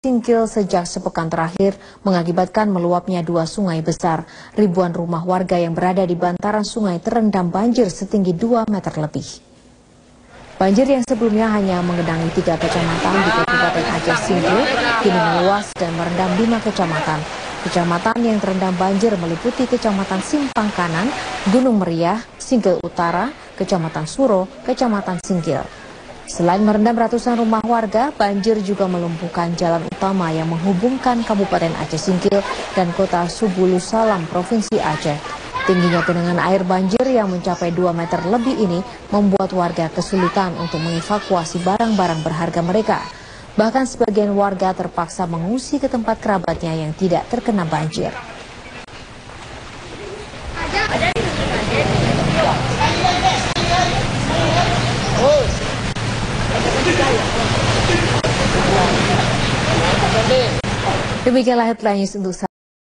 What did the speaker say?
Singkil sejak sepekan terakhir mengakibatkan meluapnya dua sungai besar. Ribuan rumah warga yang berada di bantaran sungai terendam banjir setinggi 2 meter lebih. Banjir yang sebelumnya hanya mengenangi 3 kecamatan di Kabupaten Aceh Singkil kini meluas dan merendam 5 kecamatan. Kecamatan yang terendam banjir meliputi Kecamatan Simpang Kanan, Gunung Meriah, Singkil Utara, Kecamatan Suro, Kecamatan Singkil. Selain merendam ratusan rumah warga, banjir juga melumpuhkan jalan utama yang menghubungkan Kabupaten Aceh Singkil dan kota Subulu Salam, Provinsi Aceh. Tingginya genangan air banjir yang mencapai 2 meter lebih ini membuat warga kesulitan untuk mengevakuasi barang-barang berharga mereka. Bahkan sebagian warga terpaksa mengungsi ke tempat kerabatnya yang tidak terkena banjir. Demikianlah headline news untuk